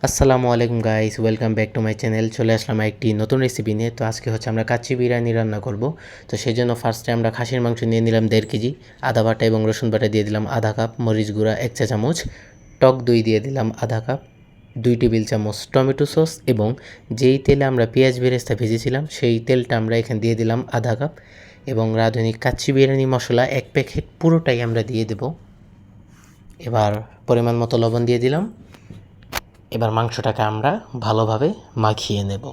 আসসালামু আলাইকুম guys, welcome back to my channel. চলে আসলাম একটি নতুন রেসিপি নিয়ে। তো আজকে হচ্ছে আমরা কাচ্চি বিরিয়ানি রান্না করব। তো সেই জন্য ফার্স্টে আমরা খাসির মাংস নিয়ে নিলাম 1.5 কেজি, আদা বাটা এবং রসুন বাটা দিয়ে দিলাম আধা কাপ, মরিচ গুঁড়া 1 চা চামচ, টক দই দিয়ে দিলাম আধা কাপ, 2 টেবিল চামচ টমেটো সস এবং যেই তেলে আমরা পেঁয়াজ বেরেস্তা ভেজেছিলাম সেই তেলটা আমরা এখানে দিয়ে দিলাম আধা কাপ এবং রাঁধুনি কাচ্চি বিরিয়ানি মশলা 1 প্যাকেট পুরোটাই আমরা দিয়ে দেব। এবার পরিমাণ মতো লবণ দিয়ে দিলাম। এবার মাংসটাকে আমরা ভালোভাবে মাখিয়ে নেব।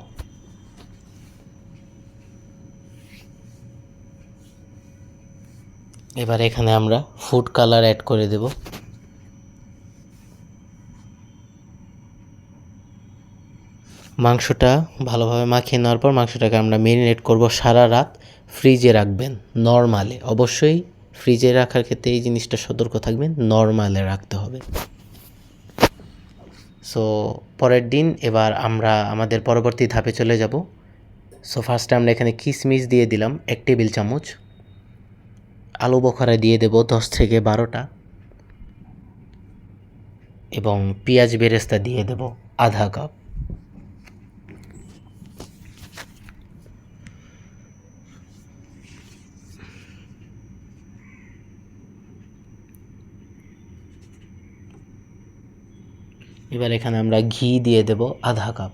এবার এখানে আমরা ফুড কালার অ্যাড করে দেব। মাংসটা ভালোভাবে মাখিয়ে নেওয়ার পর মাংসটাকে আমরা মেরিনেট করব সারা রাত। ফ্রিজে রাখবেন নরমালে, অবশ্যই ফ্রিজে রাখার ক্ষেত্রে এই জিনিসটা সতর্ক থাকবেন, নরমালে রাখতে হবে। সো পরের দিন এবার আমরা আমাদের পরবর্তী ধাপে চলে যাব। সো ফার্স্টে আমরা এখানে কিশমিশ দিয়ে দিলাম 1 টেবিল চামচ, আলু বোখারা দিয়ে দেব 10 থেকে 12টা এবং পেঁয়াজ বেরেস্তা দিয়ে দেব আধা কাপ। এবার এখানে আমরা ঘি দিয়ে দেব আধা কাপ।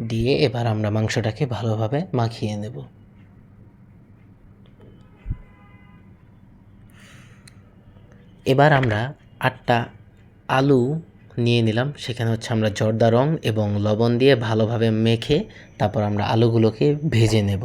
দিয়ে এবার আমরা মাংসটাকে ভালোভাবে মাখিয়ে নেব। এবার আমরা 8টা আলু নিয়ে নিলাম, সেখানে হচ্ছে আমরা জর্দা রং এবং লবণ দিয়ে ভালোভাবে মেখে তারপর আমরা আলুগুলোকে ভেজে নেব।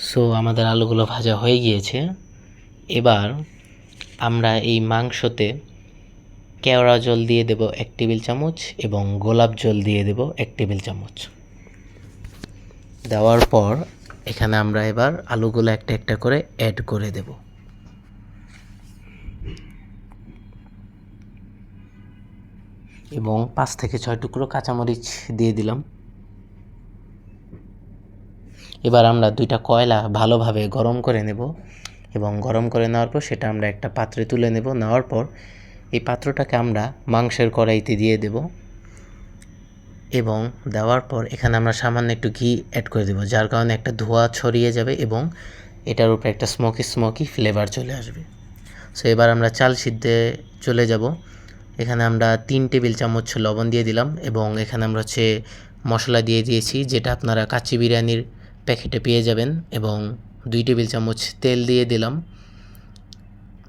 সো আমাদের আলুগুলো ভাজা হয়ে গিয়েছে। এবার আমরা এই মাংসতে কেওড়া জল দিয়ে দেব 1 টেবিল চামচ এবং গোলাপ জল দিয়ে দেব 1 টেবিল চামচ। দেওয়ার পর এখানে আমরা এবার আলুগুলো একটা একটা করে অ্যাড করে দেব। এবং 5 থেকে 6 টুকরো কাঁচামরিচ দিয়ে দিলাম। এবার আমরা 2টা কয়লা ভালোভাবে গরম করে নেব এবং গরম করে নেওয়ার পর সেটা আমরা একটা পাত্রে তুলে নেব। নেওয়ার পর এই পাত্রটাকে আমরা মাংসের কড়াইতে দিয়ে দেব এবং দেওয়ার পর এখানে আমরা সামান্য একটু ঘি অ্যাড করে দেব, যার কারণে একটা ধোঁয়া ছড়িয়ে যাবে এবং এটার উপরে একটা স্মোকি ফ্লেভার চলে আসবে। সো এবার আমরা চাল সিদ্ধে চলে যাব। এখানে আমরা 3 টেবিল চামচ লবণ দিয়ে দিলাম এবং এখানে আমরা হচ্ছে মশলা দিয়ে দিয়েছি, যেটা আপনারা কাচ্চি বিরিয়ানির প্যাকেটে পেয়ে যাবেন, এবং 2 টেবিল চামচ তেল দিয়ে দিলাম।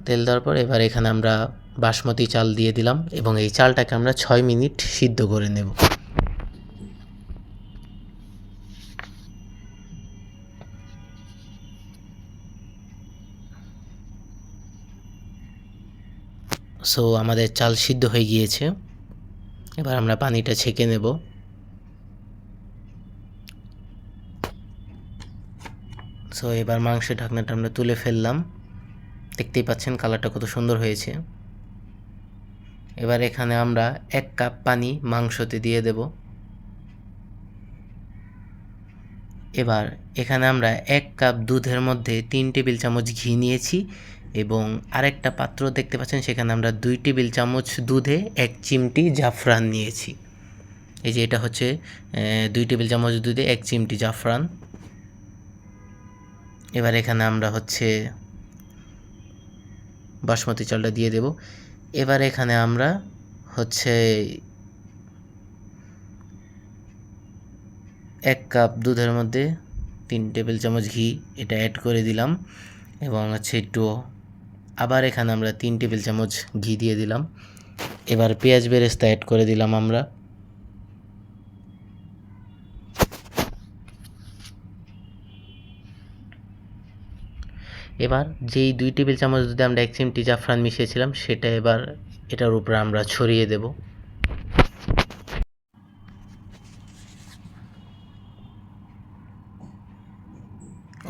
তেল দেওয়ার পর এবার এখানে আমরা বাসমতি চাল দিয়ে দিলাম এবং এই চালটাকে আমরা 6 মিনিট সিদ্ধ করে নেব। সো আমাদের চাল সিদ্ধ হয়ে গিয়েছে। এবার আমরা পানিটা ছেঁকে নেব। সো এবার মাংসের ঢাকনাটা আমরা তুলে ফেললাম। দেখতেই পাচ্ছেন কালারটা কত সুন্দর হয়েছে। এবার এখানে আমরা 1 কাপ পানি মাংসতে দিয়ে দেব। এবার এখানে আমরা 1 কাপ দুধের মধ্যে 3 টেবিল চামচ ঘি নিয়েছি এবং আরেকটা পাত্র দেখতে পাচ্ছেন, সেখানে আমরা 2 টেবিল চামচ দুধে 1 চিমটি জাফরান নিয়েছি। এই যে এটা হচ্ছে 2 টেবিল চামচ দুধে 1 চিমটি জাফরান। এবার এখানে আমরা হচ্ছে বাসমতি চালটা দিয়ে দেব। এবার এখানে আমরা হচ্ছে 1 কাপ দুধের মধ্যে 3 টেবিল চামচ ঘি এটা অ্যাড করে দিলাম এবং হচ্ছে একটু আবার এখানে আমরা 3 টেবিল চামচ ঘি দিয়ে দিলাম। এবার পেঁয়াজ বেরেস্তা অ্যাড করে দিলাম আমরা। এবার যেই 2 টেবিল চামচ দুধে আমরা 1 চিমটি জাফরান মিশিয়েছিলাম সেটা এবার এটার উপরে আমরা ছড়িয়ে দেব।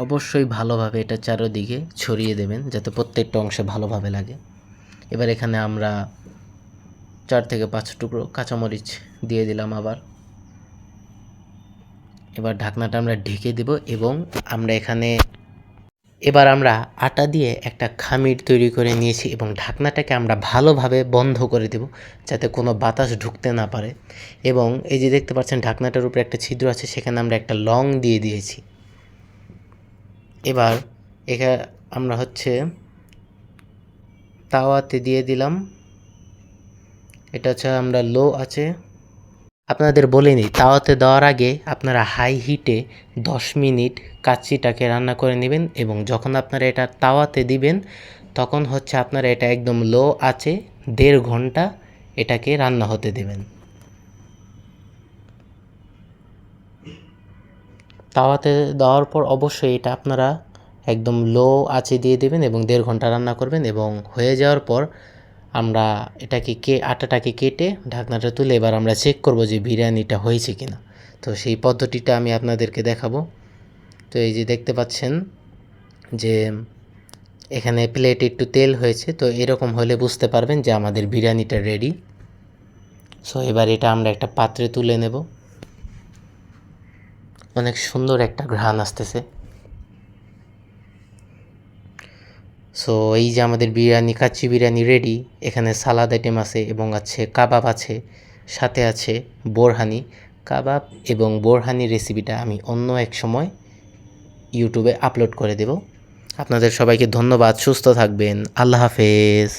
অবশ্যই ভালোভাবে এটা চারদিকে ছড়িয়ে দেবেন যাতে প্রত্যেকটা অংশে ভালোভাবে লাগে। এবার এখানে আমরা 4 থেকে 5 টুকরো কাঁচামরিচ দিয়ে দিলাম আবার। এবার ঢাকনাটা আমরা ঢেকে দেব এবং এবার আমরা আটা দিয়ে একটা খামির তৈরি করে নিয়েছি এবং ঢাকনাটাকে আমরা ভালোভাবে বন্ধ করে দেব যাতে কোনো বাতাস ঢুকতে না পারে। এবং এই যে দেখতে পাচ্ছেন ঢাকনাটার উপরে একটা ছিদ্র আছে, সেখানে আমরা একটা লং দিয়ে দিয়েছি। এবার আমরা তাওয়াতে দিয়ে দিলাম। এটা আমরা লো আছে। আপনাদের বলে নিই, তাওয়াতে দেওয়ার আগে আপনারা হাই হিটে 10 মিনিট কাচ্চিটাকে রান্না করে নেবেন এবং যখন আপনারা এটা তাওয়াতে দিবেন তখন আপনারা এটা একদম লো আছে 1.5 ঘন্টা এটাকে রান্না হতে দেবেন। তাওয়াতে দেওয়ার পর অবশ্যই এটা আপনারা একদম লো আঁচে দিয়ে দেবেন এবং 1.5 ঘন্টা রান্না করবেন এবং হয়ে যাওয়ার পর আমরা আটাটাকে কেটে ঢাকনাটা তুলে এবার আমরা চেক করব যে বিরিয়ানিটা হয়েছে কিনা। তো সেই পদ্ধতিটা আমি আপনাদেরকে দেখাবো। তো এই যে দেখতে পাচ্ছেন যে এখানে প্লেটে একটু তেল হয়েছে, তো এরকম হলে বুঝতে পারবেন যে আমাদের বিরিয়ানিটা রেডি। সো এবার এটা আমরা একটা পাত্রে তুলে নেব। অনেক সুন্দর একটা ঘ্রাণ আসতেছে। সো এই যে আমাদের কাচ্চি বিরিয়ানি রেডি। এখানে সালাদ আইটেম আছে এবং আছে কাবাব আছে, সাথে আছে বোরহানি। কাবাব এবং বোরহানি রেসিপিটা আমি অন্য এক সময় ইউটিউবে আপলোড করে দেব। আপনাদের সবাইকে ধন্যবাদ। সুস্থ থাকবেন। আল্লাহ হাফেজ।